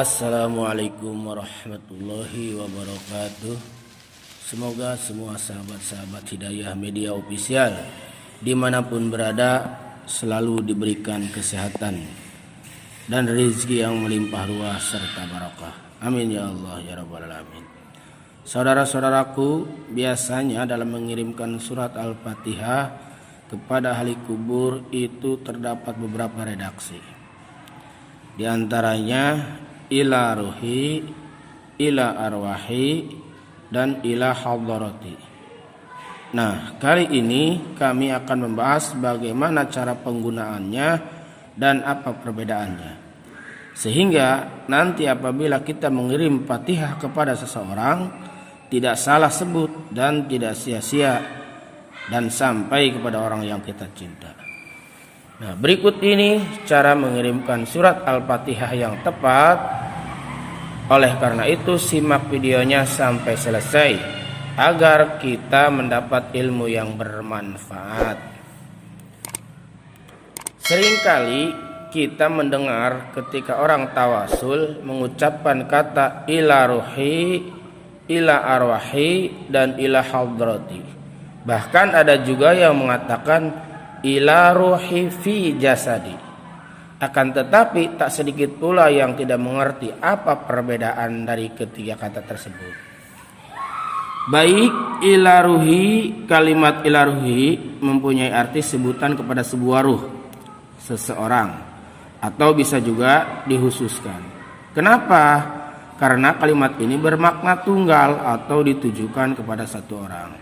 Assalamualaikum warahmatullahi wabarakatuh. Semoga semua sahabat-sahabat Hidayah Media Official dimanapun berada selalu diberikan kesehatan dan rezeki yang melimpah ruah serta barakah. Amin ya Allah ya rabbal alamin. Saudara-saudaraku, biasanya dalam mengirimkan surat Al-Fatihah kepada ahli kubur itu terdapat beberapa redaksi. Di antaranya ila ruhi, ila arwahi, dan ila hadarati. Nah, kali ini kami akan membahas bagaimana cara penggunaannya dan apa perbedaannya. Sehingga nanti apabila kita mengirim Fatihah kepada seseorang, tidak salah sebut dan tidak sia-sia dan sampai kepada orang yang kita cinta. Nah, berikut ini cara mengirimkan surat Al-Fatihah yang tepat. Oleh karena itu, simak videonya sampai selesai agar kita mendapat ilmu yang bermanfaat. Seringkali kita mendengar ketika orang tawasul mengucapkan kata ila ruhi, ila arwahi, dan ila hadrati. Bahkan ada juga yang mengatakan ila ruhi fi jasadi. Akan tetapi tak sedikit pula yang tidak mengerti apa perbedaan dari ketiga kata tersebut. Baik ila ruhi, kalimat ila ruhi mempunyai arti sebutan kepada sebuah ruh seseorang atau bisa juga dihususkan. Kenapa? Karena kalimat ini bermakna tunggal atau ditujukan kepada satu orang.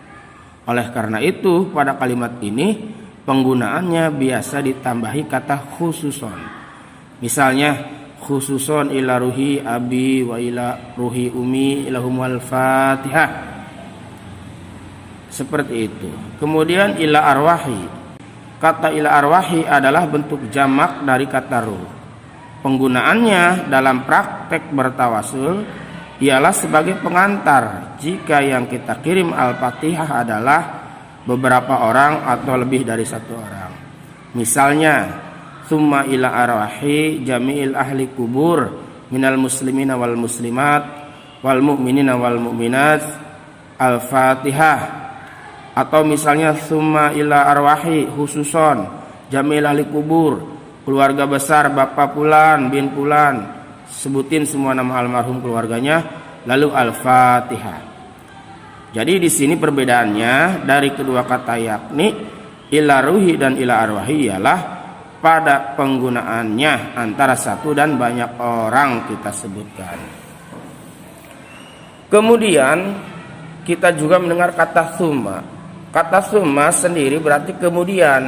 Oleh karena itu, pada kalimat ini penggunaannya biasa ditambahi kata khususon. Misalnya khususon ila ruhi abi wa ila ruhi umi ilahumul fatihah. Seperti itu. Kemudian ila arwahi. Kata ila arwahi adalah bentuk jamak dari kata ruh. Penggunaannya dalam praktek bertawasul ialah sebagai pengantar jika yang kita kirim Al-Fatihah adalah beberapa orang atau lebih dari satu orang. Misalnya, summa ila arwahi jami'il ahli kubur minal muslimina wal muslimat wal mu'minina wal mu'minat al-Fatihah. Atau misalnya summa ila arwahi khususon jami'il ahli kubur, keluarga besar bapak pulan bin pulan, sebutin semua nama almarhum keluarganya, lalu al-Fatihah. Jadi di sini perbedaannya dari kedua kata yakni ila ruhi dan ila arwahi ialah pada penggunaannya antara satu dan banyak orang kita sebutkan. Kemudian kita juga mendengar kata summa. Kata summa sendiri berarti kemudian.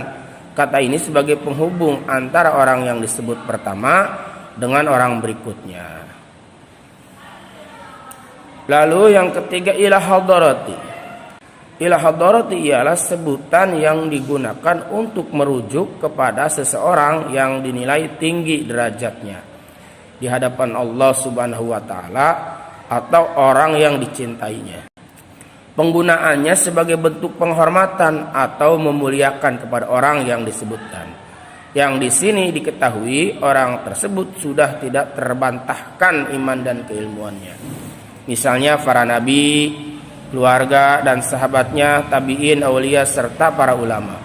Kata ini sebagai penghubung antara orang yang disebut pertama dengan orang berikutnya. Lalu yang ketiga ila hadarati. Ila hadarati ialah sebutan yang digunakan untuk merujuk kepada seseorang yang dinilai tinggi derajatnya di hadapan Allah Subhanahu wa taala atau orang yang dicintainya. Penggunaannya sebagai bentuk penghormatan atau memuliakan kepada orang yang disebutkan. Yang di sini diketahui orang tersebut sudah tidak terbantahkan iman dan keilmuannya. Misalnya para nabi, keluarga dan sahabatnya, tabi'in, aulia serta para ulama.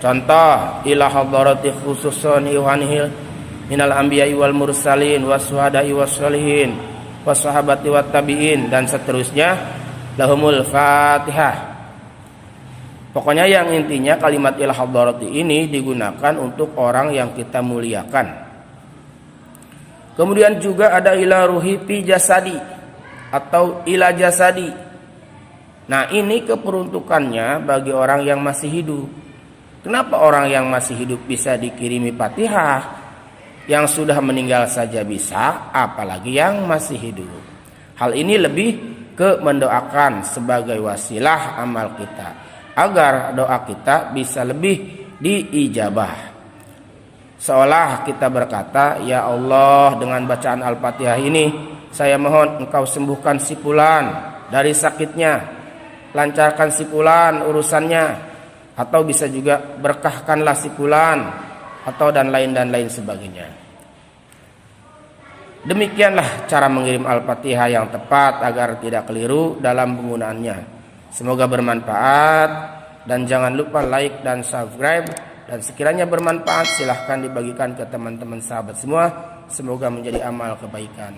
Contoh, ila hadarati khususun iwanihil minal anbiya'i wal mursalin wasuhada'i wassalihin wassahabati wat tabi'in dan seterusnya, lahumul fatihah. Pokoknya yang intinya kalimat ila hadarati ini digunakan untuk orang yang kita muliakan. Kemudian juga ada ila ruhi fi jasadi atau ila jasadi. Nah, ini keperuntukannya bagi orang yang masih hidup. Kenapa orang yang masih hidup bisa dikirimi Fatihah? Yang sudah meninggal saja bisa, apalagi yang masih hidup. Hal ini lebih ke mendoakan sebagai wasilah amal kita agar doa kita bisa lebih diijabah. Seolah kita berkata, ya Allah, dengan bacaan Al-Fatihah ini saya mohon engkau sembuhkan si fulan dari sakitnya, lancarkan si fulan urusannya, atau bisa juga berkahkanlah si fulan, atau dan lain sebagainya. Demikianlah cara mengirim Al-Fatihah yang tepat agar tidak keliru dalam penggunaannya. Semoga bermanfaat dan jangan lupa like dan subscribe, dan sekiranya bermanfaat silahkan dibagikan ke teman-teman sahabat semua. Semoga menjadi amal kebaikan.